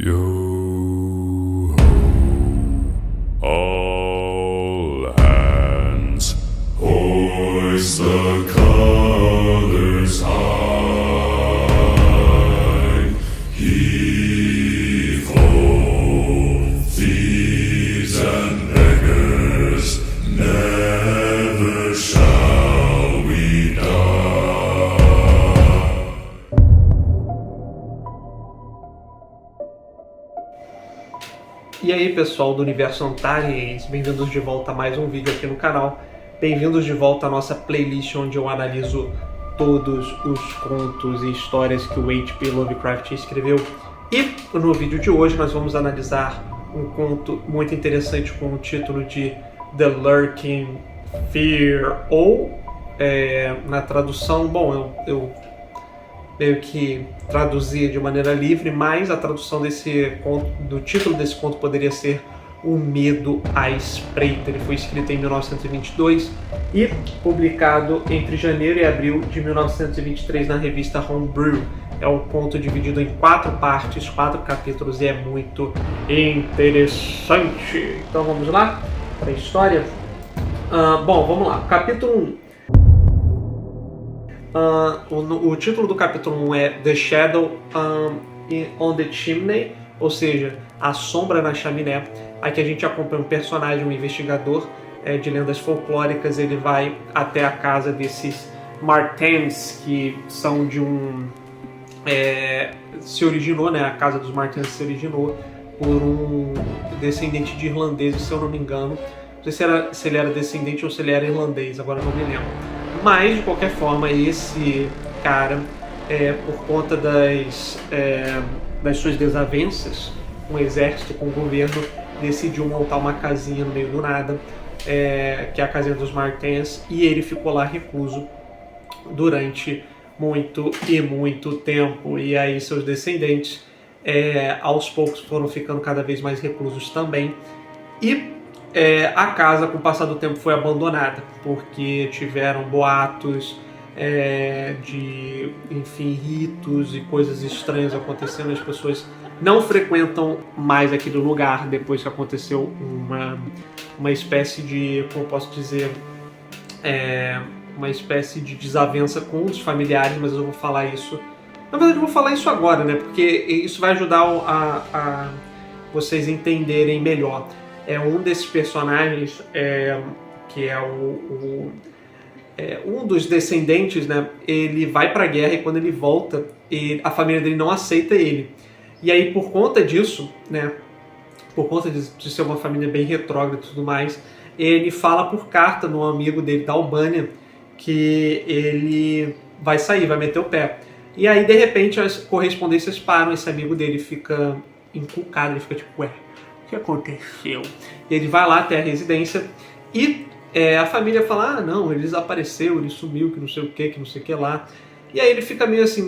Yo ho, all hands, hoist the colors high. Heave ho, thieves and beggars, never shall we die. E aí pessoal do Universo Antares, bem-vindos de volta a mais um vídeo aqui no canal. Bem-vindos de volta à nossa playlist onde eu analiso todos os contos e histórias que o H.P. Lovecraft escreveu. E no vídeo de hoje nós vamos analisar um conto muito interessante com o título de The Lurking Fear, ou na tradução, bom, eu meio que traduzir de maneira livre, mas a tradução desse conto, do título desse conto poderia ser O Medo à Espreita. Ele foi escrito em 1922 e publicado entre janeiro e abril de 1923 na revista Homebrew. É um conto dividido em 4 partes, 4 capítulos, e é muito interessante. Então vamos lá para a história? Bom, vamos lá. Capítulo 1. O título do capítulo 1 é The Shadow on the Chimney, ou seja, A Sombra na Chaminé. Aqui a gente acompanha um personagem, um investigador de lendas folclóricas. Ele vai até a casa desses Martens, que são de um... se originou, né? A casa dos Martens se originou por um descendente de irlandeses, se eu não me engano. Não sei se ele era descendente ou se ele era irlandês, agora não me lembro. Mas, de qualquer forma, esse cara, por conta das suas desavenças com o exército, com o governo, decidiu montar uma casinha no meio do nada, que é a casinha dos Martens, e ele ficou lá recluso durante muito e muito tempo. E aí seus descendentes, aos poucos, foram ficando cada vez mais reclusos também. E a casa, com o passar do tempo, foi abandonada, porque tiveram boatos de, enfim, ritos e coisas estranhas acontecendo. As pessoas não frequentam mais aquele lugar depois que aconteceu uma espécie de, como posso dizer, uma espécie de desavença com os familiares, mas eu vou falar isso... Na verdade, eu vou falar isso agora, né? Porque isso vai ajudar a vocês entenderem melhor. Um desses personagens, que é um dos descendentes, né? Ele vai para a guerra e quando ele volta, a família dele não aceita ele. E aí, por conta disso, né? Por conta de ser uma família bem retrógrada e tudo mais, ele fala por carta no amigo dele da Albânia que ele vai sair, vai meter o pé. E aí, de repente, as correspondências param, esse amigo dele fica encucado, ele fica tipo, ué, o que aconteceu? E ele vai lá até a residência e a família fala, não, ele desapareceu, ele sumiu, que não sei o que lá. E aí ele fica meio assim,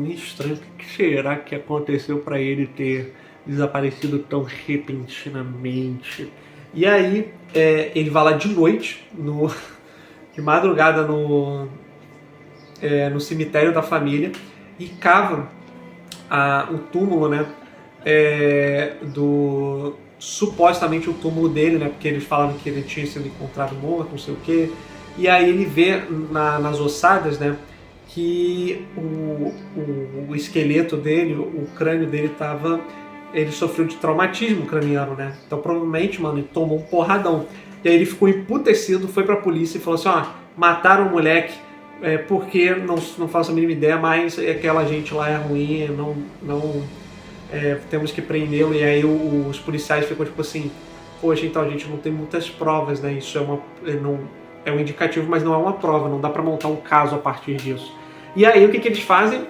estranho, o que será que aconteceu para ele ter desaparecido tão repentinamente? E aí ele vai lá de noite, de madrugada no cemitério da família e cava o túmulo, né? Supostamente o túmulo dele, né? Porque eles falavam que ele tinha sido encontrado morto, não sei o que. E aí ele vê nas ossadas, né? Que o esqueleto dele, o crânio dele ele sofreu de traumatismo craniano, né? Então provavelmente, mano, ele tomou um porradão. E aí ele ficou emputecido, foi pra polícia e falou assim, mataram o moleque, porque não faço a mínima ideia, mas aquela gente lá é ruim, temos que prendê-lo. E aí os policiais ficam tipo assim, poxa, então a gente não tem muitas provas, né? Isso é um indicativo, mas não é uma prova, não dá pra montar um caso a partir disso. E aí o que eles fazem,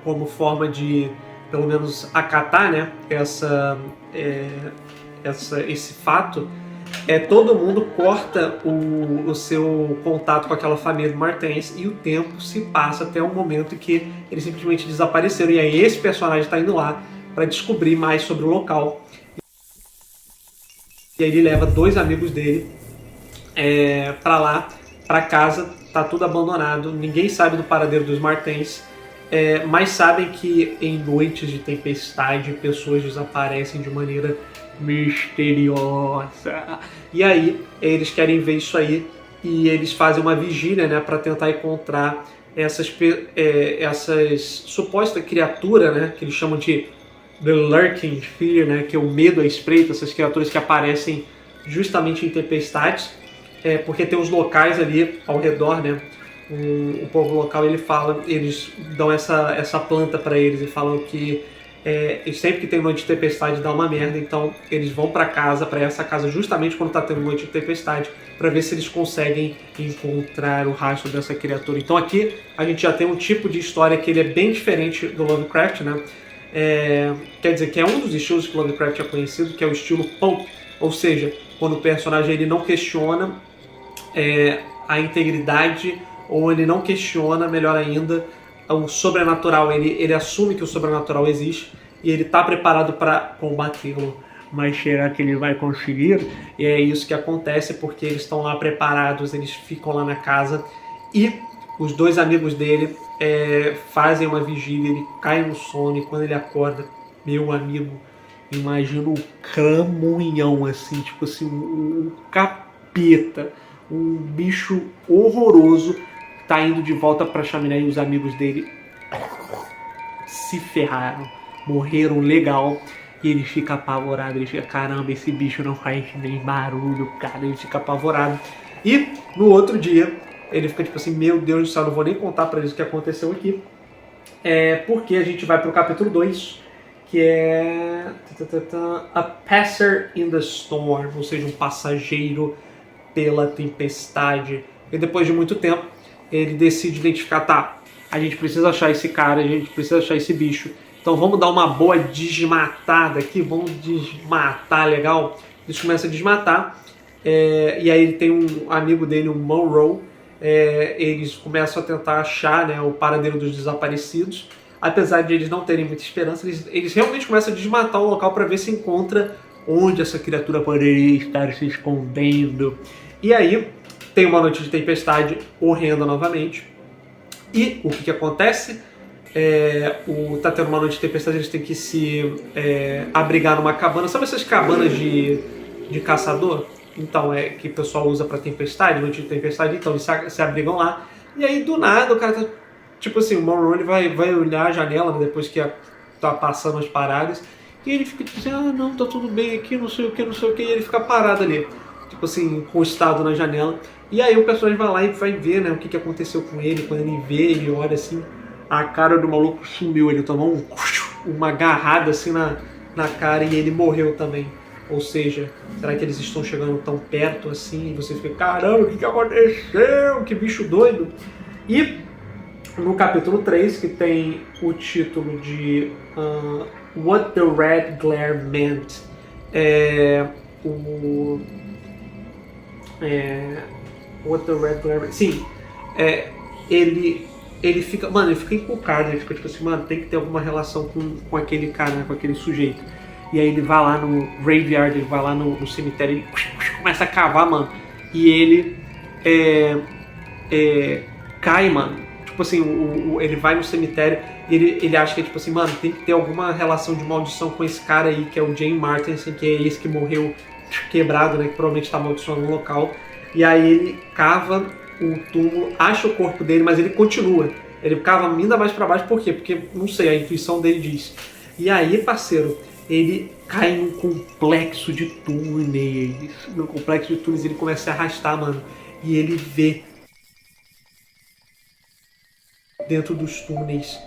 como forma de, pelo menos, acatar, né, esse fato, todo mundo corta o seu contato com aquela família do Martens e o tempo se passa até o momento em que eles simplesmente desapareceram. E aí esse personagem está indo lá para descobrir mais sobre o local. E aí ele leva 2 amigos dele para lá, para casa. Tá tudo abandonado, ninguém sabe do paradeiro dos Martens. mas sabem que em noites de tempestade pessoas desaparecem de maneira misteriosa. E aí eles querem ver isso aí e eles fazem uma vigília, né, para tentar encontrar essas suposta criatura, né, que eles chamam de The Lurking Fear, né, que é o medo à espreita, essas criaturas que aparecem justamente em tempestades, porque tem uns locais ali ao redor, né, o povo local eles dão essa planta para eles e falam que sempre que tem noite de tempestade dá uma merda, então eles vão para essa casa justamente quando tá tendo noite de tempestade, para ver se eles conseguem encontrar o rastro dessa criatura. Então aqui a gente já tem um tipo de história que ele é bem diferente do Lovecraft, né? Quer dizer, que é um dos estilos que o Lovecraft é conhecido, que é o estilo pulp, ou seja, quando o personagem ele não questiona a integridade, ou ele não questiona, melhor ainda, o sobrenatural. Ele assume que o sobrenatural existe e ele está preparado para combatê-lo. Mas será que ele vai conseguir? E é isso que acontece, porque eles estão lá preparados, eles ficam lá na casa e os dois amigos dele fazem uma vigília, ele cai no sono e quando ele acorda, meu amigo, imagina um cramunhão assim, tipo assim, um capeta, um bicho horroroso, tá indo de volta pra chaminé e os amigos dele se ferraram, morreram legal. E ele fica apavorado, ele fica, caramba, esse bicho não faz nem barulho, cara, ele fica apavorado. E no outro dia, ele fica tipo assim, meu Deus do céu, não vou nem contar pra eles o que aconteceu aqui. Porque a gente vai pro capítulo 2, que é A Passer in the Storm, ou seja, um passageiro pela tempestade. E depois de muito tempo, ele decide identificar, tá, a gente precisa achar esse cara, a gente precisa achar esse bicho. Então vamos dar uma boa desmatada aqui, vamos desmatar legal. Eles começam a desmatar, e aí ele tem um amigo dele, um Monroe, eles começam a tentar achar, né, o paradeiro dos desaparecidos. Apesar de eles não terem muita esperança, eles realmente começam a desmatar o local para ver se encontra onde essa criatura poderia estar se escondendo. E aí tem uma noite de tempestade horrenda novamente. E o que acontece? Tá tendo uma noite de tempestade, eles têm que se abrigar numa cabana. Sabe essas cabanas de caçador? Então, que o pessoal usa pra tempestade, noite de tempestade. Então, eles se abrigam lá. E aí, do nada, o cara tá... Tipo assim, o Monroe vai olhar a janela, né, depois que tá passando as paradas. E ele fica tipo assim, não, tá tudo bem aqui, não sei o que, não sei o que. E ele fica parado ali, tipo assim, encostado na janela. E aí o personagem vai lá e vai ver, né, o que aconteceu com ele. Quando ele vê, ele olha assim, a cara do maluco sumiu. Ele tomou uma agarrada assim na cara e ele morreu também. Ou seja, será que eles estão chegando tão perto assim? E você fica, caramba, o que aconteceu? Que bicho doido. E no capítulo 3, que tem o título de What the Red Glare Meant. What the Red Glare Meant. Sim, ele fica, mano, ele fica encucado, ele fica tipo assim, mano, tem que ter alguma relação com aquele cara, né, com aquele sujeito. E aí ele vai lá no graveyard, ele vai lá no cemitério, ele começa a cavar, mano. E ele cai, mano. Tipo assim, ele vai no cemitério e ele acha que é tipo assim, mano, tem que ter alguma relação de maldição com esse cara aí, que é o Jane Martensen, que é esse que morreu quebrado, né, que provavelmente tá amaldiçoando no local. E aí ele cava o túmulo, acha o corpo dele, mas ele continua. Ele cava ainda mais pra baixo, por quê? Porque, não sei, a intuição dele diz. E aí, parceiro, ele cai num complexo de túneis. No complexo de túneis ele começa a se arrastar, mano. E ele vê dentro dos túneis,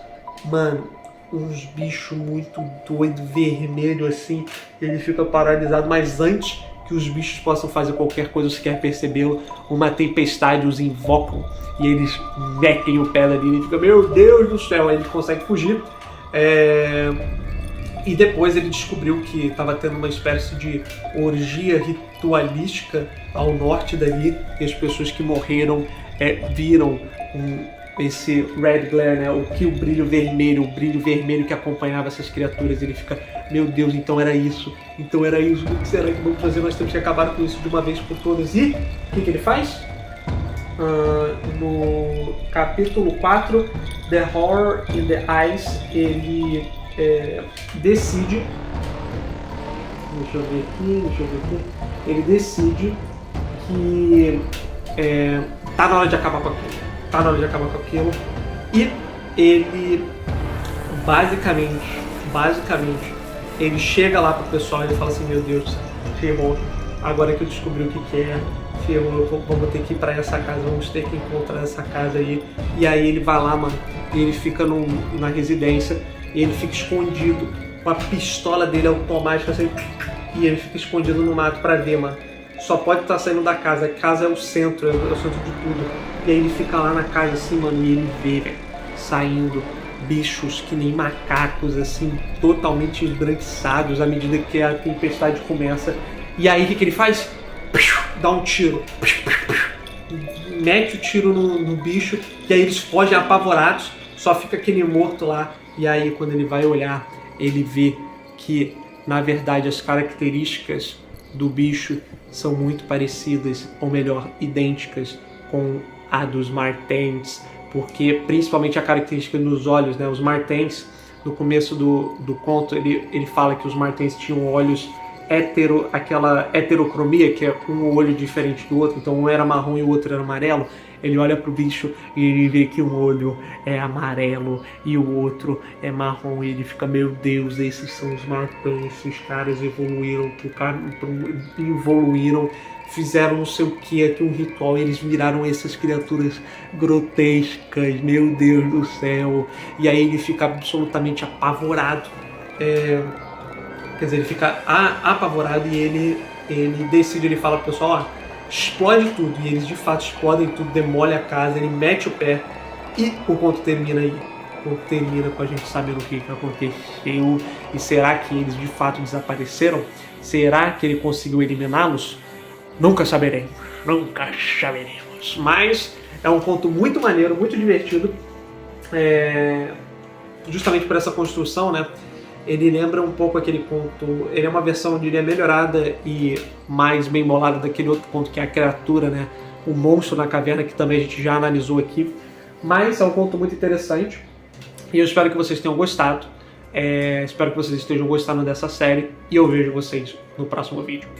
mano, uns bichos muito doidos, vermelho assim. Ele fica paralisado, mas antes que os bichos possam fazer qualquer coisa, se quer percebê-lo, uma tempestade os invocam e eles metem o pé dali. Ele fica, meu Deus do céu, aí ele consegue fugir. E depois ele descobriu que estava tendo uma espécie de orgia ritualística ao norte dali, e as pessoas que morreram viram esse Red Glare, né? O brilho vermelho que acompanhava essas criaturas. Ele fica, meu Deus, então era isso, o que será que vamos fazer? Nós temos que acabar com isso de uma vez por todas. E o que ele faz? no capítulo 4, The Horror in the Eyes, ele decide... Deixa eu ver aqui. Ele decide que tá na hora de acabar com aquilo. E ele basicamente, ele chega lá pro pessoal e ele fala assim: meu Deus, ferrou, agora que eu descobri o que é, ferrou, vamos ter que ir pra essa casa, vamos ter que encontrar essa casa aí. E aí ele vai lá, mano, e ele fica na residência, e ele fica escondido com a pistola dele automática assim, e ele fica escondido no mato pra ver, mano. Só pode estar saindo da casa, a casa é o centro de tudo. E aí ele fica lá na casa assim, mano, e ele vê, velho, saindo bichos que nem macacos, assim, totalmente esbranquiçados à medida que a tempestade começa. E aí o que ele faz? Dá um tiro. Mete o tiro no bicho, e aí eles fogem apavorados, só fica aquele morto lá. E aí quando ele vai olhar, ele vê que, na verdade, as características do bicho são muito parecidas, ou melhor, idênticas com a dos Martens, porque principalmente a característica nos olhos, né? Os Martens, no começo do conto, ele fala que os Martens tinham olhos aquela heterocromia, que é um olho diferente do outro, então um era marrom e o outro era amarelo. Ele olha pro bicho e ele vê que um olho é amarelo e o outro é marrom, e ele fica: meu Deus, esses são os Martens, esses caras evoluíram, fizeram não sei o que aqui, um ritual, e eles viraram essas criaturas grotescas, meu Deus do céu. E aí ele fica absolutamente apavorado, quer dizer, ele fica apavorado, e ele decide, ele fala pro pessoal: ó, explode tudo. E eles de fato explodem tudo, demolem a casa, ele mete o pé, e o conto termina aí. O conto termina com a gente sabendo o que aconteceu. E será que eles de fato desapareceram? Será que ele conseguiu eliminá-los? Nunca saberemos. Mas é um conto muito maneiro, muito divertido, justamente por essa construção, né? Ele lembra um pouco aquele conto, ele é uma versão, eu diria, melhorada e mais bem bolada daquele outro conto, que é a criatura, né? O monstro na caverna, que também a gente já analisou aqui. Mas é um conto muito interessante e eu espero que vocês tenham gostado. Espero que vocês estejam gostando dessa série, e eu vejo vocês no próximo vídeo.